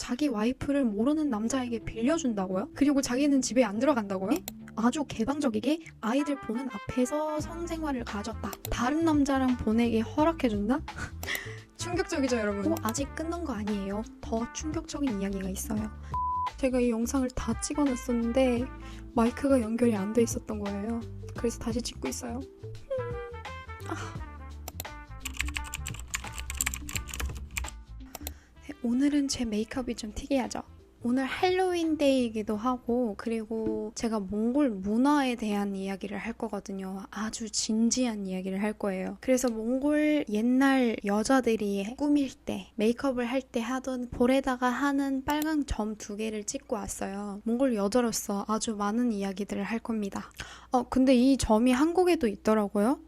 자기 와이프를 모르는 남자에게 빌려준다고요? 그리고 자기는 집에 안 들어간다고요? 네? 아주 개방적이게 아이들 보는 앞에서 성생활을 가졌다. 다른 남자랑 보내게 허락해준다? 충격적이죠 여러분? 아직 끝난 거 아니에요. 더 충격적인 이야기가 있어요. 제가 이 영상을 다 찍어놨었는데 마이크가 연결이 안 돼 있었던 거예요. 그래서 다시 찍고 있어요. 오늘은 제 메이크업이 좀 특이하죠? 오늘 할로윈 데이이기도 하고 그리고 제가 몽골 문화에 대한 이야기를 할 거거든요. 아주 진지한 이야기를 할 거예요. 그래서 몽골 옛날 여자들이 꾸밀 때 메이크업을 할 때 하던 볼에다가 하는 빨간 점 2개를 찍고 왔어요. 몽골 여자로서 아주 많은 이야기들을 할 겁니다. 근데 이 점이 한국에도 있더라고요.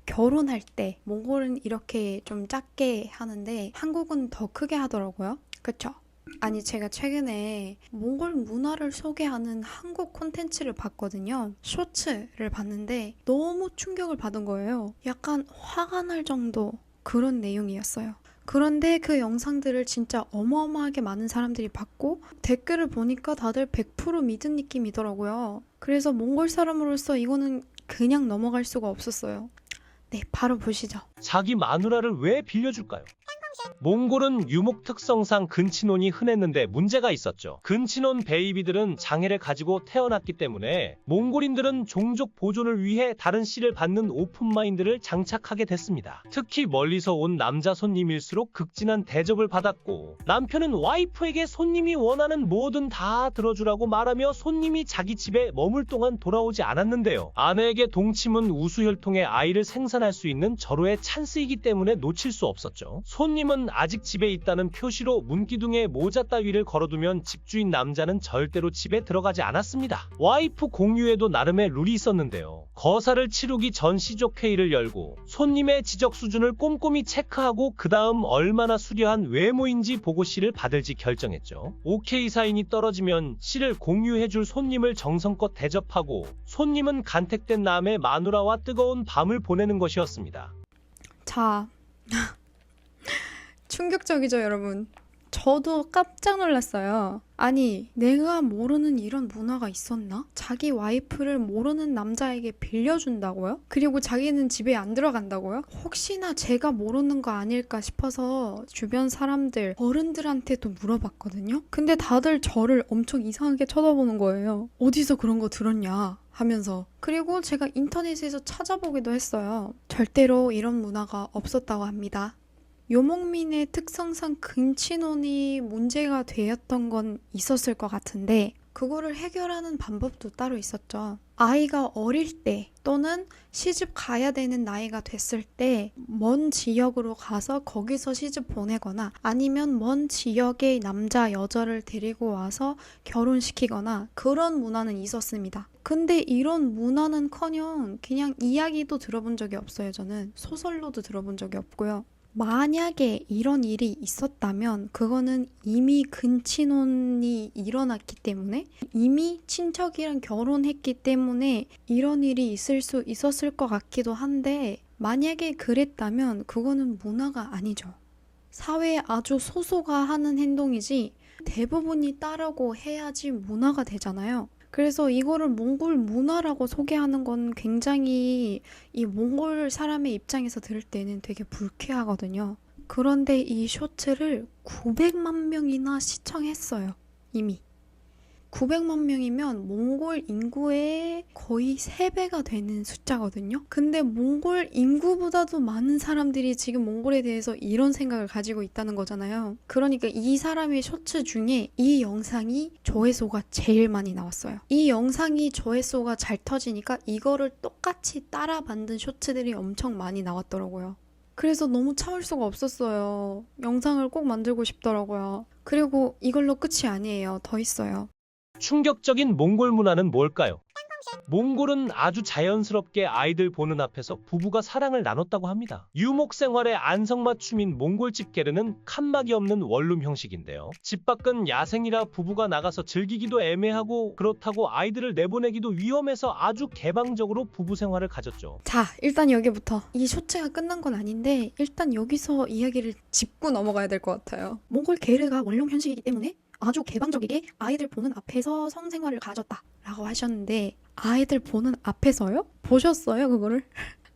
결혼할 때 몽골은 이렇게 좀 작게 하는데 한국은 더 크게 하더라고요. 그쵸? 아니 제가 최근에 몽골 문화를 소개하는 한국 콘텐츠를 봤거든요. 쇼츠를 봤는데 너무 충격을 받은 거예요. 약간 화가 날 정도 그런 내용이었어요. 그런데 그 영상들을 진짜 어마어마하게 많은 사람들이 봤고 댓글을 보니까 다들 100% 믿은 느낌이더라고요. 그래서 몽골 사람으로서 이거는 그냥 넘어갈 수가 없었어요. 네, 바로 보시죠. 자기 마누라를 왜 빌려줄까요? 몽골은 유목 특성상 근친혼이 흔했는데 문제가 있었죠. 근친혼 베이비들은 장애를 가지고 태어났기 때문에 몽골인들은 종족 보존을 위해 다른 씨를 받는 오픈마인드를 장착하게 됐습니다. 특히 멀리서 온 남자 손님일수록 극진한 대접을 받았고 남편은 와이프에게 손님이 원하는 뭐든 다 들어주라고 말하며 손님이 자기 집에 머물 동안 돌아오지 않았는데요. 아내에게 동침은 우수혈통의 아이를 생산할 수 있는 절호의 찬스이기 때문에 놓칠 수 없었죠. 손님은 아직 집에 있다는 표시로 문기둥에 모자 따위를 걸어두면 집주인 남자는 절대로 집에 들어가지 않았습니다. 와이프 공유에도 나름의 룰이 있었는데요. 거사를 치르기 전 시족회의를 열고 손님의 지적 수준을 꼼꼼히 체크하고 그 다음 얼마나 수려한 외모인지 보고 씨를 받을지 결정했죠. 오케이 사인이 떨어지면 씨를 공유해줄 손님을 정성껏 대접하고 손님은 간택된 남의 마누라와 뜨거운 밤을 보내는 것이었습니다. 자, 충격적이죠 여러분? 저도 깜짝 놀랐어요. 아니 내가 모르는 이런 문화가 있었나? 자기 와이프를 모르는 남자에게 빌려준다고요? 그리고 자기는 집에 안 들어간다고요? 혹시나 제가 모르는 거 아닐까 싶어서 주변 사람들, 어른들한테도 물어봤거든요. 근데 다들 저를 엄청 이상하게 쳐다보는 거예요. 어디서 그런 거 들었냐 하면서. 그리고 제가 인터넷에서 찾아보기도 했어요. 절대로 이런 문화가 없었다고 합니다. 요목민의 특성상 근친혼이 문제가 되었던 건 있었을 것 같은데 그거를 해결하는 방법도 따로 있었죠. 아이가 어릴 때 또는 시집 가야 되는 나이가 됐을 때 먼 지역으로 가서 거기서 시집 보내거나 아니면 먼 지역의 남자 여자를 데리고 와서 결혼시키거나 그런 문화는 있었습니다. 근데 이런 문화는커녕 그냥 이야기도 들어본 적이 없어요. 저는 소설로도 들어본 적이 없고요. 만약에 이런 일이 있었다면 그거는 이미 근친혼이 일어났기 때문에 이미 친척이랑 결혼했기 때문에 이런 일이 있을 수 있었을 것 같기도 한데 만약에 그랬다면 그거는 문화가 아니죠. 사회에 아주 소수가 하는 행동이지 대부분이 따르고 해야지 문화가 되잖아요. 그래서 이거를 몽골 문화라고 소개하는 건 굉장히 이 몽골 사람의 입장에서 들을 때는 되게 불쾌하거든요. 그런데 이 쇼츠를 900만 명이나 시청했어요. 이미. 900만 명이면 몽골 인구의 거의 3배가 되는 숫자거든요. 근데 몽골 인구보다도 많은 사람들이 지금 몽골에 대해서 이런 생각을 가지고 있다는 거잖아요. 그러니까 이 사람의 쇼츠 중에 이 영상이 조회수가 제일 많이 나왔어요. 이 영상이 조회수가 잘 터지니까 이거를 똑같이 따라 만든 쇼츠들이 엄청 많이 나왔더라고요. 그래서 너무 참을 수가 없었어요. 영상을 꼭 만들고 싶더라고요. 그리고 이걸로 끝이 아니에요. 더 있어요. 충격적인 몽골 문화는 뭘까요? 몽골은 아주 자연스럽게 아이들 보는 앞에서 부부가 사랑을 나눴다고 합니다. 유목 생활의 안성맞춤인 몽골집 게르는 칸막이 없는 원룸 형식인데요. 집 밖은 야생이라 부부가 나가서 즐기기도 애매하고 그렇다고 아이들을 내보내기도 위험해서 아주 개방적으로 부부 생활을 가졌죠. 자, 일단 여기부터. 이 쇼츠가 끝난 건 아닌데 일단 여기서 이야기를 짚고 넘어가야 될 것 같아요. 몽골 게르가 원룸 형식이기 때문에 아주 개방적이게 아이들 보는 앞에서 성생활을 가졌다 라고 하셨는데 아이들 보는 앞에서요? 보셨어요 그거를?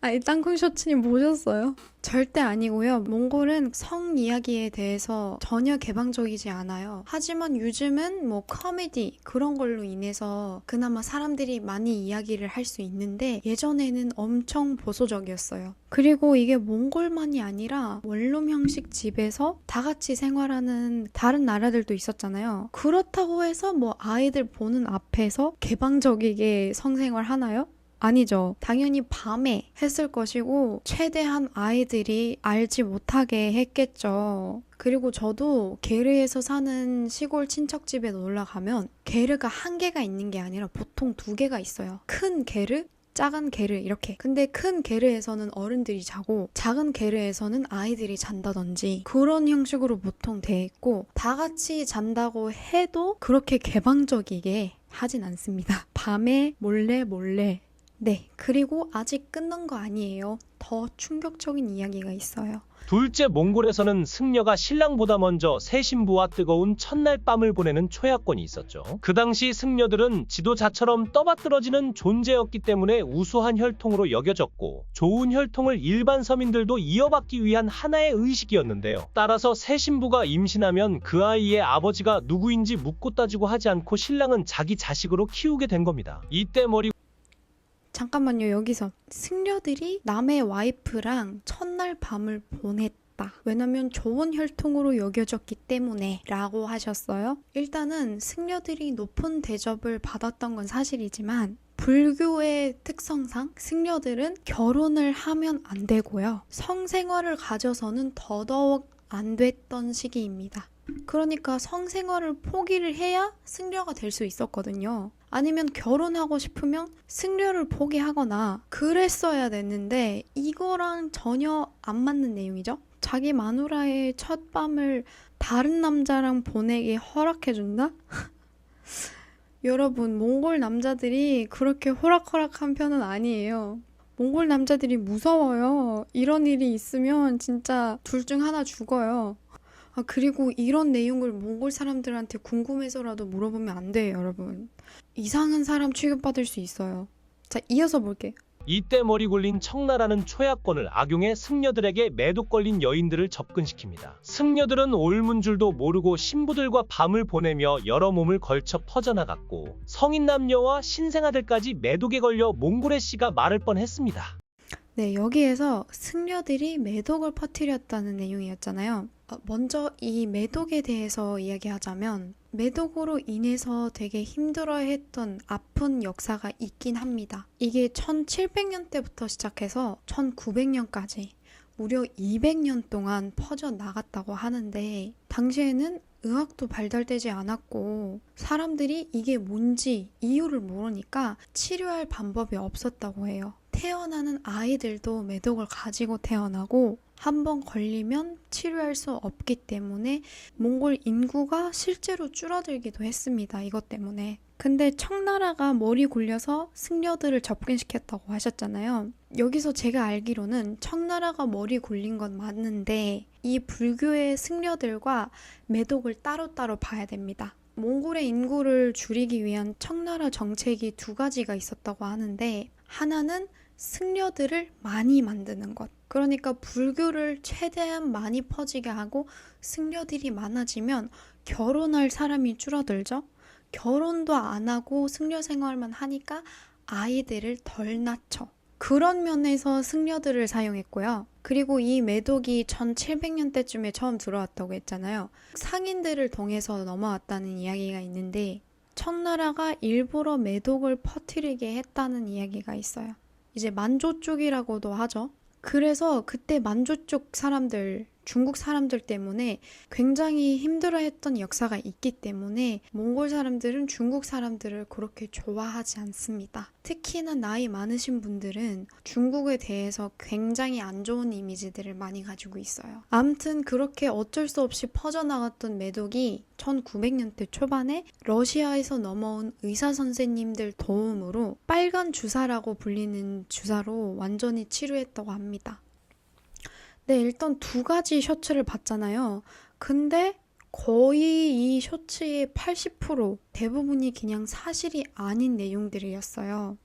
아니 땅콩 쇼츠님 보셨어요? 절대 아니고요. 몽골은 성 이야기에 대해서 전혀 개방적이지 않아요. 하지만 요즘은 뭐 코미디 그런 걸로 인해서 그나마 사람들이 많이 이야기를 할 수 있는데 예전에는 엄청 보수적이었어요. 그리고 이게 몽골만이 아니라 원룸 형식 집에서 다 같이 생활하는 다른 나라들도 있었잖아요. 그렇다고 해서 뭐 아이들 보는 앞에서 개방적이게 성생활 하나요? 아니죠. 당연히 밤에 했을 것이고 최대한 아이들이 알지 못하게 했겠죠. 그리고 저도 게르에서 사는 시골 친척집에 놀러 가면 게르가 한 개가 있는 게 아니라 보통 두 개가 있어요. 큰 게르, 작은 게르 이렇게. 근데 큰 게르에서는 어른들이 자고 작은 게르에서는 아이들이 잔다든지 그런 형식으로 보통 돼 있고 다 같이 잔다고 해도 그렇게 개방적이게 하진 않습니다. 밤에 몰래 네, 그리고 아직 끝난 거 아니에요. 더 충격적인 이야기가 있어요. 둘째 몽골에서는 승려가 신랑보다 먼저 새 신부와 뜨거운 첫날 밤을 보내는 초야권이 있었죠. 그 당시 승려들은 지도자처럼 떠받들어지는 존재였기 때문에 우수한 혈통으로 여겨졌고 좋은 혈통을 일반 서민들도 이어받기 위한 하나의 의식이었는데요. 따라서 새 신부가 임신하면 그 아이의 아버지가 누구인지 묻고 따지고 하지 않고 신랑은 자기 자식으로 키우게 된 겁니다. 이때 머리 잠깐만요. 여기서 승려들이 남의 와이프랑 첫날 밤을 보냈다. 왜냐면 좋은 혈통으로 여겨졌기 때문에 라고 하셨어요. 일단은 승려들이 높은 대접을 받았던 건 사실이지만 불교의 특성상 승려들은 결혼을 하면 안 되고요. 성생활을 가져서는 더더욱 안 됐던 시기입니다. 그러니까 성생활을 포기를 해야 승려가 될 수 있었거든요. 아니면 결혼하고 싶으면 승려를 포기하거나 그랬어야 됐는데 이거랑 전혀 안 맞는 내용이죠. 자기 마누라의 첫 밤을 다른 남자랑 보내게 허락해준다? 여러분, 몽골 남자들이 그렇게 호락호락한 편은 아니에요. 몽골 남자들이 무서워요. 이런 일이 있으면 진짜 둘 중 하나 죽어요. 그리고 이런 내용을 몽골 사람들한테 궁금해서라도 물어보면 안 돼요, 여러분. 이상한 사람 취급받을 수 있어요. 자, 이어서 볼게요. 이때 머리 굴린 청나라는 초야권을 악용해 승려들에게 매독 걸린 여인들을 접근시킵니다. 승려들은 옮은 줄도 모르고 신부들과 밤을 보내며 여러 몸을 걸쳐 퍼져나갔고 성인 남녀와 신생아들까지 매독에 걸려 몽골의 씨가 마를 뻔했습니다. 네, 여기에서 승려들이 매독을 퍼뜨렸다는 내용이었잖아요. 먼저 이 매독에 대해서 이야기하자면 매독으로 인해서 되게 힘들어했던 아픈 역사가 있긴 합니다. 이게 1700년대부터 시작해서 1900년까지 무려 200년 동안 퍼져나갔다고 하는데 당시에는 의학도 발달되지 않았고 사람들이 이게 뭔지 이유를 모르니까 치료할 방법이 없었다고 해요. 태어나는 아이들도 매독을 가지고 태어나고 한번 걸리면 치료할 수 없기 때문에 몽골 인구가 실제로 줄어들기도 했습니다. 이것 때문에. 근데 청나라가 머리 굴려서 승려들을 접근시켰다고 하셨잖아요. 여기서 제가 알기로는 청나라가 머리 굴린 건 맞는데 이 불교의 승려들과 매독을 따로따로 봐야 됩니다. 몽골의 인구를 줄이기 위한 청나라 정책이 두 가지가 있었다고 하는데 하나는 승려들을 많이 만드는 것. 그러니까 불교를 최대한 많이 퍼지게 하고 승려들이 많아지면 결혼할 사람이 줄어들죠. 결혼도 안 하고 승려 생활만 하니까 아이들을 덜 낳죠. 그런 면에서 승려들을 사용했고요. 그리고 이 매독이 1700년대쯤에 처음 들어왔다고 했잖아요. 상인들을 통해서 넘어왔다는 이야기가 있는데 청나라가 일부러 매독을 퍼뜨리게 했다는 이야기가 있어요. 이제 만조 쪽이라고도 하죠. 그래서 그때 만조 쪽 사람들 중국 사람들 때문에 굉장히 힘들어했던 역사가 있기 때문에 몽골 사람들은 중국 사람들을 그렇게 좋아하지 않습니다. 특히나 나이 많으신 분들은 중국에 대해서 굉장히 안 좋은 이미지들을 많이 가지고 있어요. 아무튼 그렇게 어쩔 수 없이 퍼져나갔던 매독이 1900년대 초반에 러시아에서 넘어온 의사 선생님들 도움으로 빨간 주사라고 불리는 주사로 완전히 치료했다고 합니다. 네, 일단 두 가지 셔츠를 봤잖아요. 근데 거의 이 셔츠의 80% 대부분이 그냥 사실이 아닌 내용들이었어요.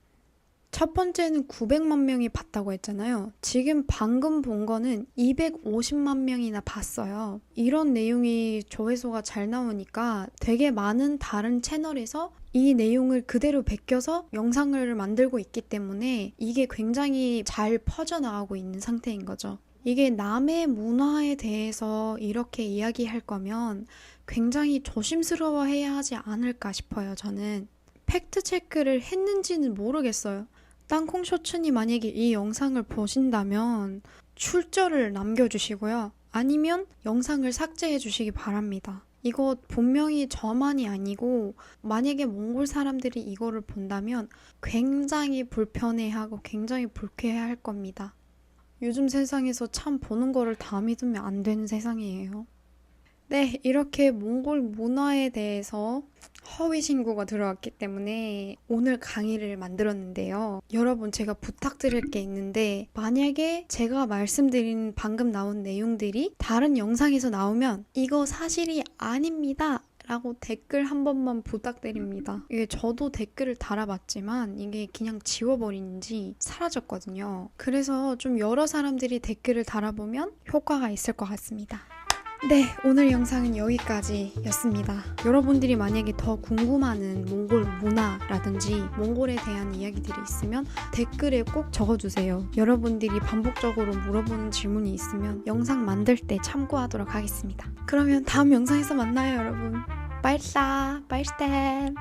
첫 번째는 900만 명이 봤다고 했잖아요. 지금 방금 본 거는 250만 명이나 봤어요. 이런 내용이 조회수가 잘 나오니까 되게 많은 다른 채널에서 이 내용을 그대로 베껴서 영상을 만들고 있기 때문에 이게 굉장히 잘 퍼져나가고 있는 상태인 거죠. 이게 남의 문화에 대해서 이렇게 이야기할 거면 굉장히 조심스러워해야 하지 않을까 싶어요, 저는. 팩트 체크를 했는지는 모르겠어요. 땅콩 쇼츠님 만약에 이 영상을 보신다면 출처를 남겨주시고요. 아니면 영상을 삭제해 주시기 바랍니다. 이거 분명히 저만이 아니고 만약에 몽골 사람들이 이거를 본다면 굉장히 불편해하고 굉장히 불쾌해할 겁니다. 요즘 세상에서 참 보는 거를 다 믿으면 안 되는 세상이에요. 네, 이렇게 몽골 문화에 대해서 허위 신고가 들어왔기 때문에 오늘 강의를 만들었는데요. 여러분, 제가 부탁드릴 게 있는데 만약에 제가 말씀드린 방금 나온 내용들이 다른 영상에서 나오면 이거 사실이 아닙니다 라고 댓글 한 번만 부탁드립니다. 이게 저도 댓글을 달아봤지만 이게 그냥 지워버리는지 사라졌거든요. 그래서 좀 여러 사람들이 댓글을 달아보면 효과가 있을 것 같습니다. 네, 오늘 영상은 여기까지였습니다. 여러분들이 만약에 더 궁금한 몽골 문화라든지 몽골에 대한 이야기들이 있으면 댓글에 꼭 적어주세요. 여러분들이 반복적으로 물어보는 질문이 있으면 영상 만들 때 참고하도록 하겠습니다. 그러면 다음 영상에서 만나요, 여러분. 빠이싸, 빠이스템.